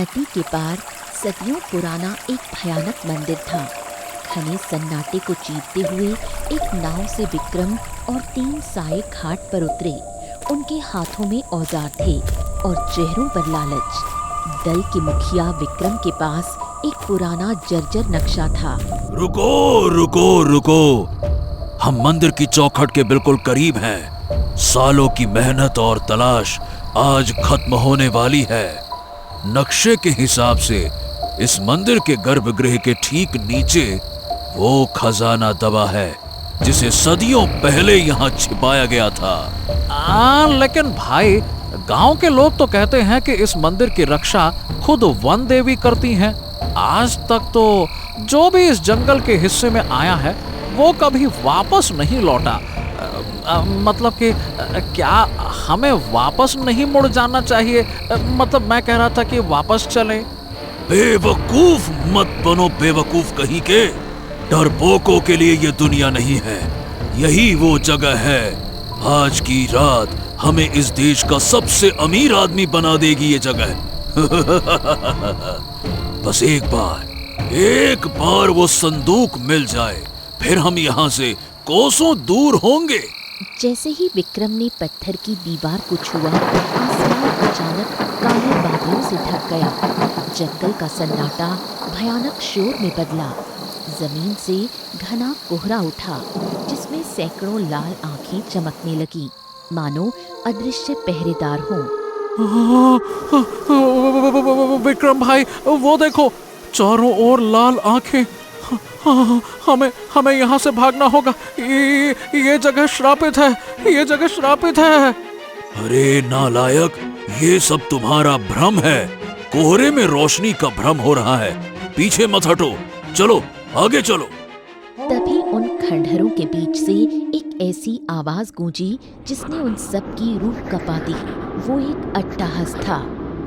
नदी के पार सदियों पुराना एक भयानक मंदिर था। घने सन्नाटे को चीरते हुए एक नाव से विक्रम और 3 साये घाट पर उतरे। उनके हाथों में औजार थे और चेहरों पर लालच। दल के मुखिया विक्रम के पास एक पुराना जर्जर नक्शा था। रुको रुको रुको, हम मंदिर की चौखट के बिल्कुल करीब हैं। सालों की मेहनत और तलाश आज खत्म होने वाली है। नक्शे के हिसाब से इस मंदिर के गर्भगृह के ठीक नीचे वो खजाना दबा है जिसे सदियों पहले यहाँ छिपाया गया था। लेकिन भाई, गांव के लोग तो कहते हैं कि इस मंदिर की रक्षा खुद वन देवी करती हैं। आज तक तो जो भी इस जंगल के हिस्से में आया है वो कभी वापस नहीं लौटा। मतलब कि क्या हमें वापस नहीं मुड़ जाना चाहिए? मतलब मैं कह रहा था कि वापस चलें। बेवकूफ मत बनो, बेवकूफ कहीं के। डरपोकों के लिए ये दुनिया नहीं है, यही वो जगह है। आज की रात हमें इस देश का सबसे अमीर आदमी बना देगी ये जगह। बस एक बार वो संदूक मिल जाए, फिर हम यहाँ से कोसों दूर होंगे। जैसे ही विक्रम ने पत्थर की दीवार को छुआ, आसमान अचानक काले बादलों से ढक गया। जंगल का सन्नाटा भयानक शोर में बदला। जमीन से घना कोहरा उठा जिसमें सैकड़ों लाल आंखें चमकने लगी, मानो अदृश्य पहरेदार हों। विक्रम भाई, वो देखो, चारों ओर लाल आंखें। हमें यहाँ से भागना होगा। ये जगह श्रापित है, ये जगह श्रापित है। अरे नालायक, ये सब तुम्हारा भ्रम है। कोहरे में रोशनी का भ्रम हो रहा है। पीछे मत हटो, चलो आगे चलो। तभी उन खंडहरों के बीच से एक ऐसी आवाज गूंजी जिसने उन सब की रूह कपा दी। वो एक अट्टहास था।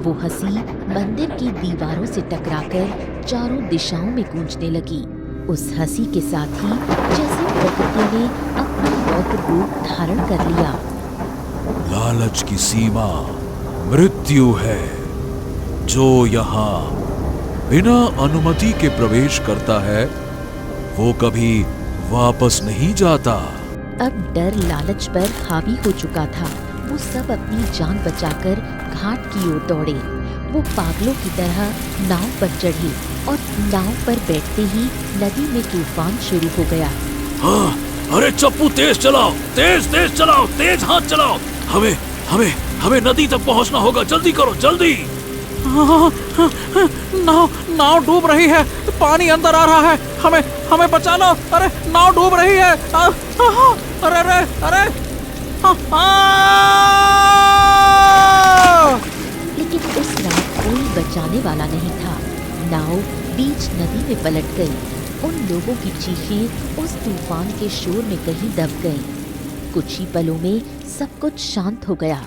वो हंसी मंदिर की दीवारों से टकराकर चारों दिशाओं में गूंजने लगी। उस हंसी के साथ ही जैसे प्रकृति ने अपना रौद्र रूप धारण कर लिया। लालच की सीमा मृत्यु है। जो यहाँ बिना अनुमति के प्रवेश करता है वो कभी वापस नहीं जाता। अब डर लालच पर हावी हो चुका था। वो सब अपनी जान बचाकर घाट की ओर दौड़े। वो पागलों की तरह नाव पर चढ़े और नाव पर बैठते ही नदी में तूफान शुरू हो गया। हाँ, अरे चप्पू तेज चलाओ, तेज चलाओ, तेज हाथ चलाओ। हमें नदी तक पहुंचना होगा, जल्दी करो, जल्दी। नाव डूब रही है, पानी अंदर आ रहा है। हमें बचा लो। अरे नाव डूब रही है। अरे लेकिन उस रात कोई बचाने वाला नहीं था। नाव बीच नदी में पलट गई। उन लोगों की चीखें उस तूफान के शोर में कहीं दब गई। कुछ ही पलों में सब कुछ शांत हो गया।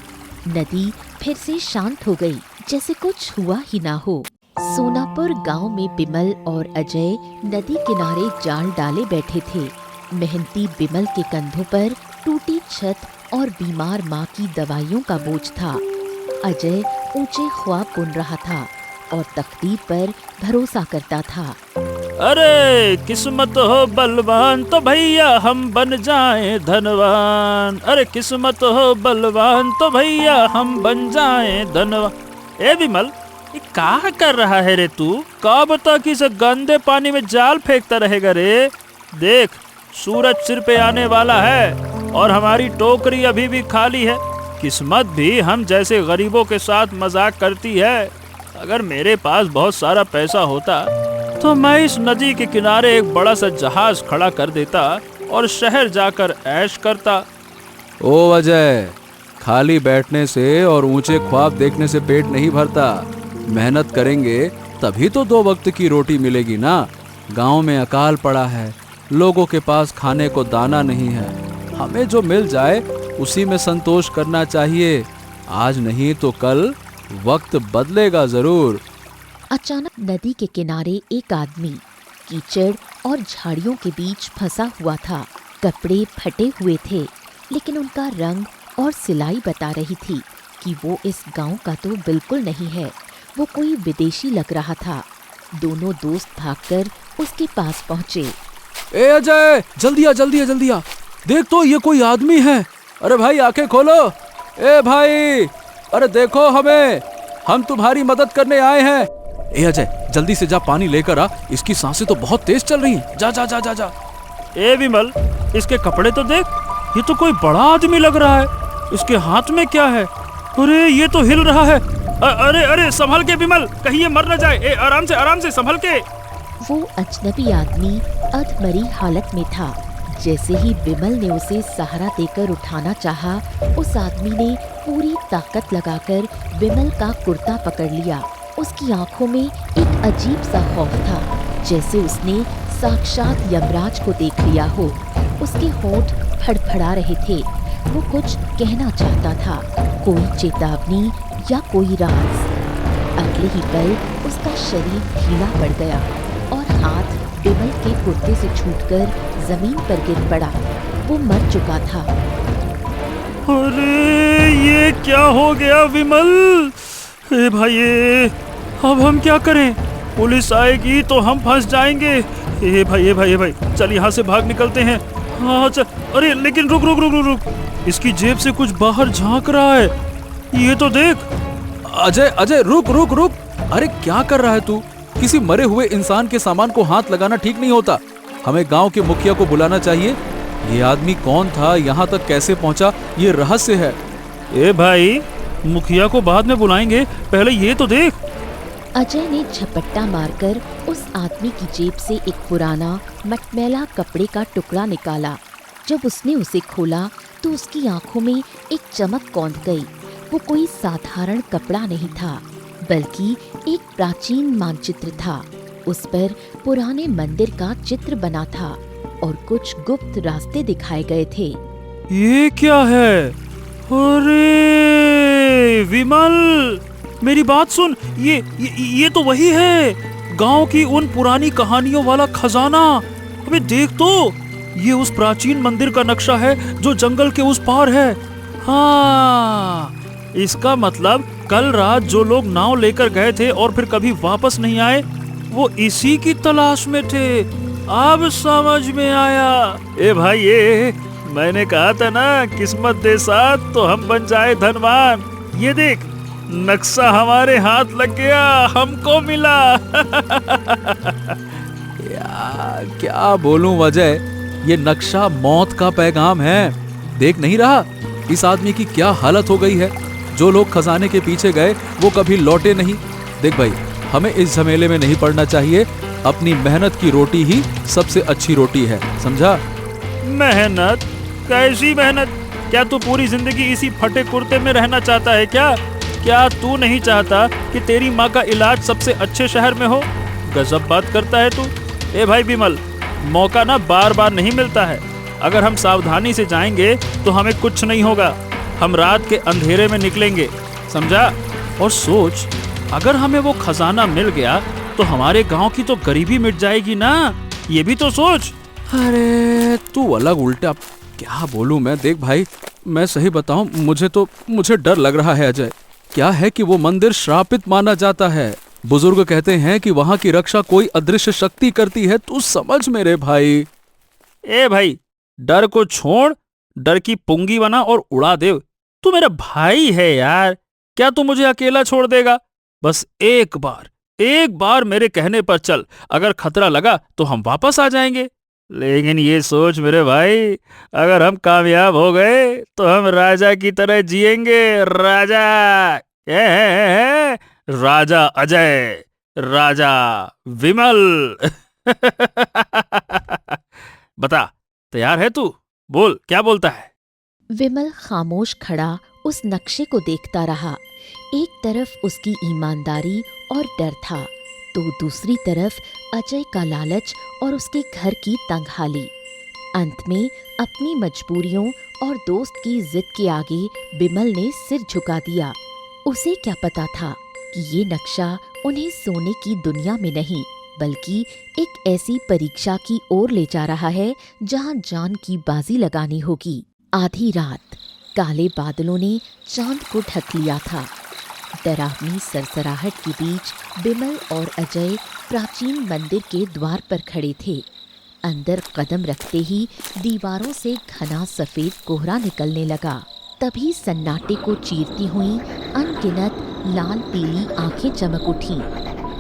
नदी फिर से शांत हो गई, जैसे कुछ हुआ ही ना हो। सोनापुर गांव में बिमल और अजय नदी किनारे जाल डाले बैठे थे। मेहनती बिमल के कंधों पर टूटी छत और बीमार माँ की दवाइयों का बोझ था। अजय ऊंचे ख्वाब बुन रहा था और तकदीर पर भरोसा करता था। अरे किस्मत हो बलवान तो भैया हम बन जाएं धनवान। अरे किस्मत हो बलवान तो भैया हम बन जाएं धनवान। ए विमल, ये क्या कर रहा है रे तू? कब तक इस गंदे पानी में जाल फेंकता रहेगा रे? देख, सूरज सिर पे आने वाला है और हमारी टोकरी अभी भी खाली है। किस्मत भी हम जैसे गरीबों के साथ मजाक करती है। अगर मेरे पास बहुत सारा पैसा होता तो मैं इस नदी के किनारे एक बड़ा सा जहाज खड़ा कर देता और शहर जाकर ऐश करता। ओ अजय, खाली बैठने से और ऊंचे ख्वाब देखने से पेट नहीं भरता। मेहनत करेंगे तभी तो 2 वक्त की रोटी मिलेगी ना। गांव में अकाल पड़ा है, लोगों के पास खाने को दाना नहीं है। हमें जो मिल जाए उसी में संतोष करना चाहिए। आज नहीं तो कल वक्त बदलेगा जरूर। अचानक नदी के किनारे एक आदमी कीचड़ और झाड़ियों के बीच फंसा हुआ था। कपड़े फटे हुए थे, लेकिन उनका रंग और सिलाई बता रही थी कि वो इस गांव का तो बिल्कुल नहीं है। वो कोई विदेशी लग रहा था। दोनों दोस्त भागकर उसके पास पहुंचे। ए अजय, जल्दी आ जल्दी आ जल्दी आ, देख तो ये कोई आदमी है। अरे भाई आंखें खोलो। ए भाई, अरे देखो हमें, हम तुम्हारी मदद करने आए हैं। ए अजय, जल्दी से जा पानी लेकर आ, इसकी सांसें तो बहुत तेज चल रही हैं। जा जा जा जा जा। ए विमल, इसके कपड़े तो देख, ये तो कोई बड़ा आदमी लग रहा है। इसके हाथ में क्या है? अरे ये तो हिल रहा है। अरे अरे संभल के विमल, कहीं ये मर न जाए। ए आराम से संभल के। वो अजनबी आदमी अधमरी हालत में था। जैसे ही विमल ने उसे सहारा देकर उठाना चाहा, उस आदमी ने पूरी ताकत लगाकर विमल का कुर्ता पकड़ लिया। उसकी आंखों में एक अजीब सा खौफ था, जैसे उसने साक्षात यमराज को देख लिया हो। उसके होंठ फड़फड़ा रहे थे। वो कुछ कहना चाहता था, कोई चेतावनी या कोई राज। अगले ही पल उसका शरीर ढीला पड़ गया और हाथ विमल के कुर्ते से छूटकर जमीन पर गिर पड़ा। वो मर चुका था। अरे ये क्या हो गया विमल? ए भाई, अब हम क्या करें? पुलिस आएगी तो हम फंस जाएंगे। ए भाई, चल यहाँ से भाग निकलते हैं। हाँ चल। अरे लेकिन रुक, इसकी जेब से कुछ बाहर झांक रहा है। ये तो देख। अजय रुक रुक रुक। अरे क्या कर रहा है तू? किसी मरे हुए इंसान के सामान को हाथ लगाना ठीक नहीं होता। हमें गांव के मुखिया को बुलाना चाहिए। ये आदमी कौन था, यहाँ तक कैसे पहुँचा, ये रहस्य है। ए भाई, मुखिया को बाद में बुलाएंगे, पहले ये तो देख। अजय ने झपट्टा मारकर उस आदमी की जेब से एक पुराना मटमैला कपड़े का टुकड़ा निकाला। जब उसने उसे खोला तो उसकी आंखों में एक चमक कौंध गई। वो कोई साधारण कपड़ा नहीं था, बल्कि एक प्राचीन मानचित्र था। उस पर पुराने मंदिर का चित्र बना था और कुछ गुप्त रास्ते दिखाए गए थे। ये क्या है? अरे विमल, मेरी बात सुन। ये तो वही है, गांव की उन पुरानी कहानियों वाला खजाना। अबे देख तो, ये उस प्राचीन मंदिर का नक्शा है जो जंगल के उस पार है। हाँ, इसका मतलब कल रात जो लोग नाव लेकर गए थे और फिर कभी वापस नहीं आए, वो इसी की तलाश में थे। अब समझ में आया। ए भाई, ये मैंने कहा था ना, किस्मत दे साथ तो हम बन जाए धनवान। ये देख, नक्शा हमारे हाथ लग गया, हमको मिला। क्या बोलूं अजय, ये नक्शा मौत का पैगाम है। देख नहीं रहा इस आदमी की क्या हालत हो गई है। जो लोग खजाने के पीछे गए वो कभी लौटे नहीं। देख भाई, हमें इस झमेले में नहीं पड़ना चाहिए। अपनी मेहनत की रोटी ही सबसे अच्छी रोटी है, समझा? मेहनत? कैसी मेहनत? क्या तू पूरी जिंदगी इसी फटे कुर्ते में रहना चाहता है क्या तू नहीं चाहता कि तेरी माँ का इलाज सबसे अच्छे शहर में हो? गजब बात करता है तू। ए भाई विमल, मौका ना बार बार नहीं मिलता है। अगर हम सावधानी से जाएंगे तो हमें कुछ नहीं होगा। हम रात के अंधेरे में निकलेंगे, समझा? और सोच, अगर हमें वो खजाना मिल गया तो हमारे गांव की तो गरीबी मिट जाएगी ना। ये भी तो सोच। अरे तू अलग उल्टा, क्या बोलूं मैं। देख भाई, मैं सही बताऊं, मुझे डर लग रहा है अजय। क्या है कि वो मंदिर श्रापित माना जाता है। बुजुर्ग कहते हैं कि वहां की रक्षा कोई अदृश्य शक्ति करती है। तू समझ मेरे भाई। ए भाई, डर को छोड़, डर की पुंगी बना और उड़ा दे। तू मेरा भाई है यार, क्या तू मुझे अकेला छोड़ देगा? बस एक बार मेरे कहने पर चल। अगर खतरा लगा तो हम वापस आ जाएंगे। लेकिन ये सोच मेरे भाई, अगर हम कामयाब हो गए तो हम राजा की तरह जिएंगे। राजा है राजा अजय, राजा विमल। बता, तैयार है तू? बोल, क्या बोलता है? विमल खामोश खड़ा उस नक्शे को देखता रहा। एक तरफ उसकी ईमानदारी और डर था, तो दूसरी तरफ अजय का लालच और उसके घर की तंगहाली। अंत में अपनी मजबूरियों और दोस्त की जिद के आगे विमल ने सिर झुका दिया। उसे क्या पता था कि ये नक्शा उन्हें सोने की दुनिया में नहीं, बल्कि एक ऐसी परीक्षा की ओर ले जा रहा है जहां जान की बाजी लगानी होगी। आधी रात, काले बादलों ने चांद को ढक लिया था। डरावनी सरसराहट के बीच बिमल और अजय प्राचीन मंदिर के द्वार पर खड़े थे। अंदर कदम रखते ही दीवारों से घना सफेद कोहरा निकलने लगा। तभी सन्नाटे को चीरती हुई अनगिनत लाल पीली आंखें चमक उठी।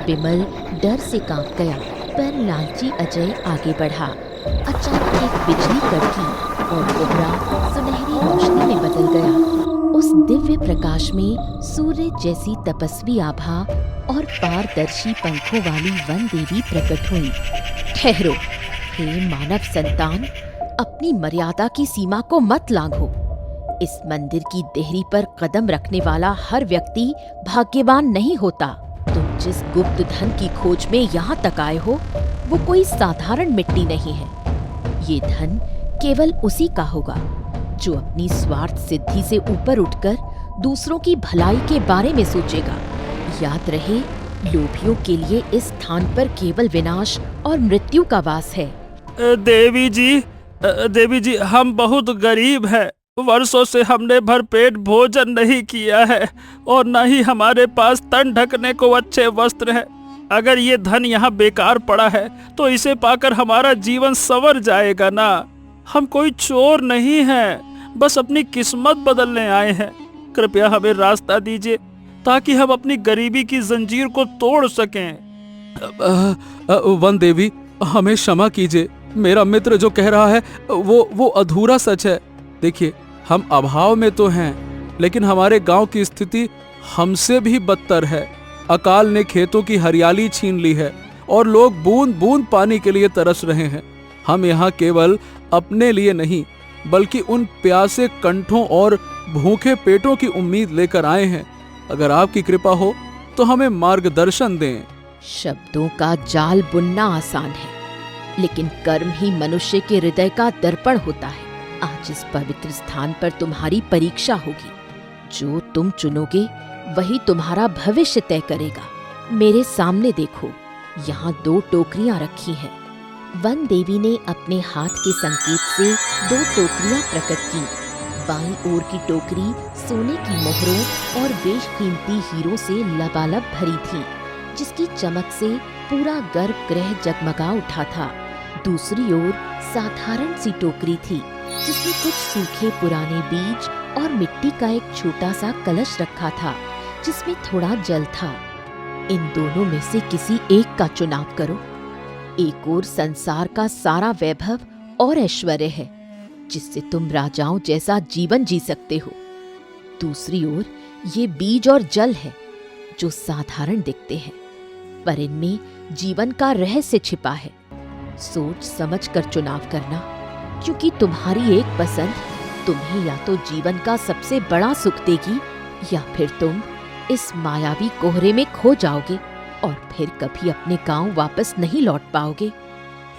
बिमल डर से कांप गया, पर लालची अजय आगे बढ़ा। अचानक एक बिजली कड़की और कोहरा सुनहरी रोशनी में बदल गया। उस दिव्य प्रकाश में सूर्य जैसी तपस्वी आभा और पारदर्शी पंखों वाली वन देवी प्रकट हुई। ठहरो, हे मानव संतान, अपनी मर्यादा की सीमा को मत लांघो। इस मंदिर की देहरी पर कदम रखने वाला हर व्यक्ति भाग्यवान नहीं होता। तुम जिस गुप्त धन की खोज में यहाँ तक आए हो, वो कोई साधारण मिट्टी नहीं है। ये धन केवल उसी का होगा जो अपनी स्वार्थ सिद्धि से ऊपर उठकर दूसरों की भलाई के बारे में सोचेगा। याद रहे, लोभियों के लिए इस स्थान पर केवल विनाश और मृत्यु का वास है। देवी जी, हम बहुत गरीब हैं। वर्षों से हमने भरपेट भोजन नहीं किया है और न ही हमारे पास तन ढकने को अच्छे वस्त्र है। अगर ये धन यहाँ बेकार पड़ा है तो इसे पाकर हमारा जीवन संवर जाएगा ना। हम कोई चोर नहीं हैं, बस अपनी किस्मत बदलने आए हैं। कृपया हमें रास्ता दीजिए ताकि हम अपनी गरीबी की जंजीर को तोड़ सकें। वन देवी, हमें क्षमा कीजिए। मेरा मित्र जो कह रहा है वो अधूरा सच है। देखिए, हम अभाव में तो हैं, लेकिन हमारे गांव की स्थिति हमसे भी बदतर है। अकाल ने खेतों की हरियाली छीन ली है और लोग बूंद बूंद पानी के लिए तरस रहे हैं। हम यहाँ केवल अपने लिए नहीं, बल्कि उन प्यासे कंठों और भूखे पेटों की उम्मीद लेकर आए हैं। अगर आपकी कृपा हो तो हमें मार्गदर्शन दें। शब्दों का जाल बुनना आसान है, लेकिन कर्म ही मनुष्य के हृदय का दर्पण होता है। आज इस पवित्र स्थान पर तुम्हारी परीक्षा होगी। जो तुम चुनोगे वही तुम्हारा भविष्य तय करेगा। मेरे सामने देखो, यहाँ 2 टोकरियां रखी हैं। वन देवी ने अपने हाथ के संकेत से 2 टोकरियां प्रकट की। बाईं ओर की टोकरी सोने की मोहरों और बेशकीमती हीरों से लबालब भरी थी, जिसकी चमक से पूरा गर्भगृह जगमगा उठा था। दूसरी ओर साधारण सी टोकरी थी, जिसमें कुछ सूखे पुराने बीज और मिट्टी का एक छोटा सा कलश रखा था, जिसमें थोड़ा जल था। इन दोनों में से किसी एक का चुनाव करो। एक ओर संसार का सारा वैभव और ऐश्वर्य है, जिससे तुम राजाओं जैसा जीवन जी सकते हो। दूसरी ओर ये बीज और जल है, जो साधारण दिखते हैं, पर इनमें जीवन का रहस्य छिपा है। सोच समझ कर चुनाव करना, क्योंकि तुम्हारी एक पसंद तुम्हें या तो जीवन का सबसे बड़ा सुख देगी, या फिर तुम इस मायावी कोहरे में खो जाओगे और फिर कभी अपने गांव वापस नहीं लौट पाओगे।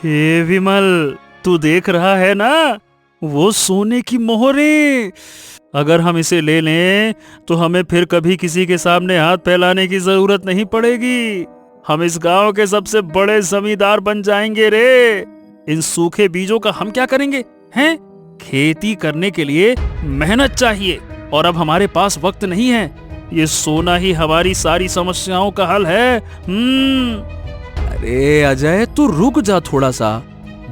हे विमल, तू देख रहा है ना, वो सोने की मोहरें। अगर हम इसे ले लें तो हमें फिर कभी किसी के सामने हाथ फैलाने की जरूरत नहीं पड़ेगी। हम इस गांव के सबसे बड़े जमींदार बन जाएंगे रे। इन सूखे बीजों का हम क्या करेंगे? हैं? खेती करने के लिए मेहनत चाहिए, और अब हमारे पास वक्त नहीं है। ये सोना ही हमारी सारी समस्याओं का हल है। अरे अजय, तू रुक जा थोड़ा सा।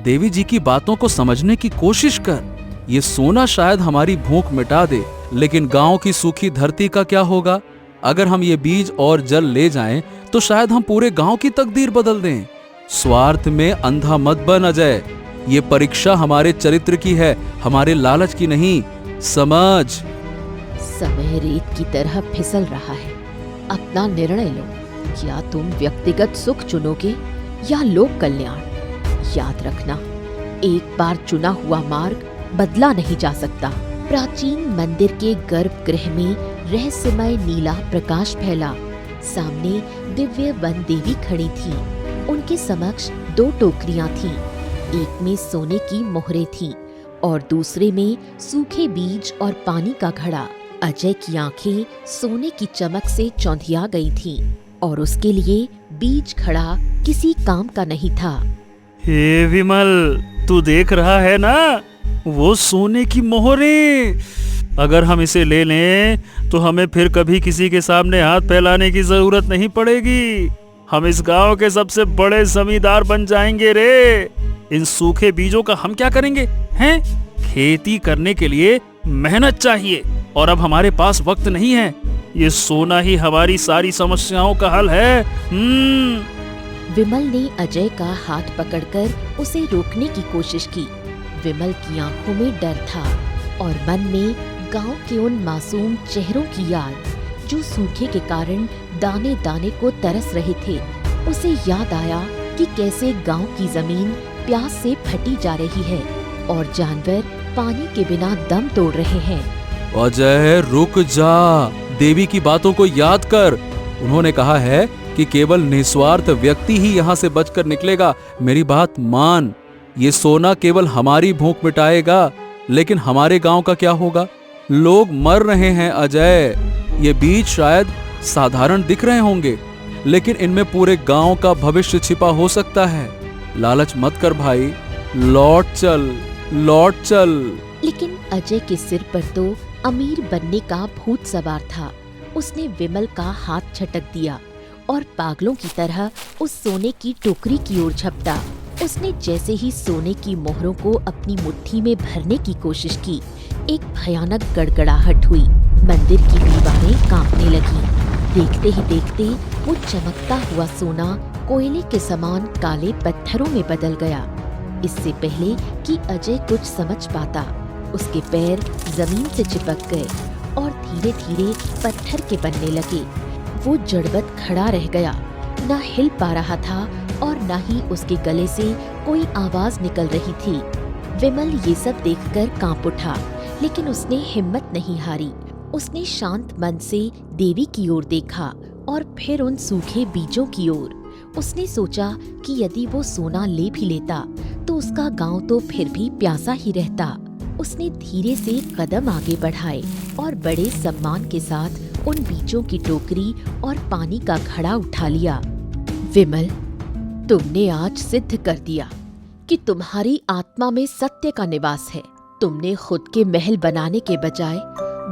देवी जी की बातों को समझने की कोशिश कर। ये सोना शायद हमारी भूख मिटा दे, लेकिन गांव की सूखी धरती का क्या होगा? अगर हम ये बीज और जल ले जाएं, तो शायद हम पूरे गांव की तकदीर बदल दें। स्वार्थ में अंधा मत बन अजय। ये परीक्षा हमारे चरित्र की है, हमारे लालच की नहीं। समझ। समय रेत की तरह फिसल रहा है। अपना निर्णय लो। या तुम व्यक्तिगत सुख चुनोगे या लोक कल्याण। याद रखना, एक बार चुना हुआ मार्ग बदला नहीं जा सकता। प्राचीन मंदिर के गर्भगृह में रहस्यमय नीला प्रकाश फैला। सामने दिव्य वन देवी खड़ी थी। उनके समक्ष 2 टोकरियां थीं। एक में सोने की मोहरें थीं और दूसरे में सूखे बीज और पानी का घड़ा। अजय की आंखें सोने की चमक से चौंधिया गई थीं, और उसके लिए बीज घड़ा किसी काम का नहीं था। हे विमल, तू देख रहा है ना, वो सोने की मोहरें। अगर हम इसे ले लें तो हमें फिर कभी किसी के सामने हाथ फैलाने की जरूरत नहीं पड़ेगी। हम इस गांव के सबसे बड़े जमींदार बन जाएंगे रे। इन सूखे बीजों का हम क्या करेंगे हैं? खेती करने के लिए मेहनत चाहिए और अब हमारे पास वक्त नहीं है। ये सोना ही हमारी सारी समस्याओं का हल है। विमल ने अजय का हाथ पकड़कर उसे रोकने की कोशिश की। विमल की आंखों में डर था और मन में गांव के उन मासूम चेहरों की याद जो सूखे के कारण दाने दाने को तरस रहे थे। उसे याद आया कि कैसे गांव की जमीन प्यास से फटी जा रही है और जानवर पानी के बिना दम तोड़ रहे हैं। अजय रुक जा, देवी की बातों को याद कर। उन्होंने कहा है कि केवल निस्वार्थ व्यक्ति ही यहाँ से बचकर निकलेगा। मेरी बात मान। ये सोना केवल हमारी भूख मिटाएगा, लेकिन हमारे गांव का क्या होगा? लोग मर रहे हैं अजय। ये बीज शायद साधारण दिख रहे होंगे, लेकिन इनमें पूरे गांव का भविष्य छिपा हो सकता है। लालच मत कर भाई, लौट चल, लौट चल। लेकिन अजय के सिर पर तो अमीर बनने का भूत सवार था। उसने विमल का हाथ झटक दिया और पागलों की तरह उस सोने की टोकरी की ओर झपटा। उसने जैसे ही सोने की मोहरों को अपनी मुट्ठी में भरने की कोशिश की, एक भयानक गड़गड़ाहट हुई। मंदिर की दीवारें कांपने लगी। देखते ही देखते वो चमकता हुआ सोना कोयले के समान काले पत्थरों में बदल गया। इससे पहले कि अजय कुछ समझ पाता, उसके पैर जमीन से चिपक गए और धीरे धीरे पत्थर के बनने लगे। वो जड़वत खड़ा रह गया, ना हिल पा रहा था और ना ही उसके गले से कोई आवाज निकल रही थी। विमल ये सब देखकर कांप उठा, लेकिन उसने हिम्मत नहीं हारी। उसने शांत मन से देवी की ओर देखा और फिर उन सूखे बीजों की ओर। उसने सोचा कि यदि वो सोना ले भी लेता तो उसका गांव तो फिर भी प्यासा ही रहता। उसने धीरे से कदम आगे बढ़ाए और बड़े सम्मान के साथ उन बीजों की टोकरी और पानी का घड़ा उठा लिया। विमल, तुमने आज सिद्ध कर दिया कि तुम्हारी आत्मा में सत्य का निवास है। तुमने खुद के महल बनाने के बजाय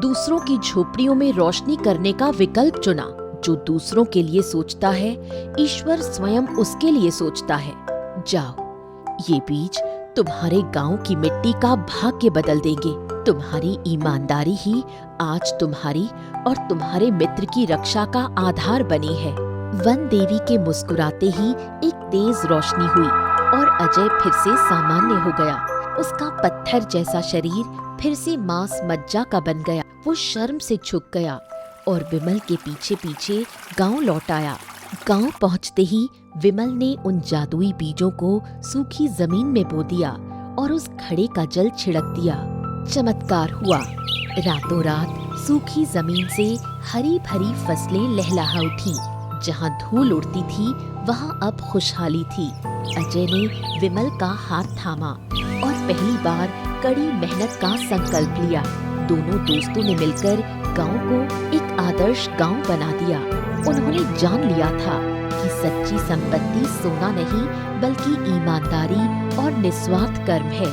दूसरों की झोपड़ियों में रोशनी करने का विकल्प चुना। जो दूसरों के लिए सोचता है, ईश्वर स्वयं उसके लिए सोचता है। जाओ, ये बीज तुम्हारे गांव की मिट्टी का भाग्य बदल देंगे। तुम्हारी ईमानदारी ही आज तुम्हारी और तुम्हारे मित्र की रक्षा का आधार बनी है। वन देवी के मुस्कुराते ही एक तेज रोशनी हुई और अजय फिर से सामान्य हो गया। उसका पत्थर जैसा शरीर फिर से मांस मज्जा का बन गया। वो शर्म से झुक गया और विमल के पीछे पीछे गांव लौट आया। गांव पहुंचते ही विमल ने उन जादुई बीजों को सूखी जमीन में बो दिया और उस घड़े का जल छिड़क दिया। चमत्कार हुआ। रातों रात सूखी जमीन से हरी भरी फसलें लहलहा उठी। जहां धूल उड़ती थी वहां अब खुशहाली थी। अजय ने विमल का हाथ थामा और पहली बार कड़ी मेहनत का संकल्प लिया। दोनों दोस्तों ने मिलकर गांव को एक आदर्श गांव बना दिया। उन्होंने जान लिया था कि सच्ची संपत्ति सोना नहीं बल्कि ईमानदारी और निस्वार्थ कर्म है।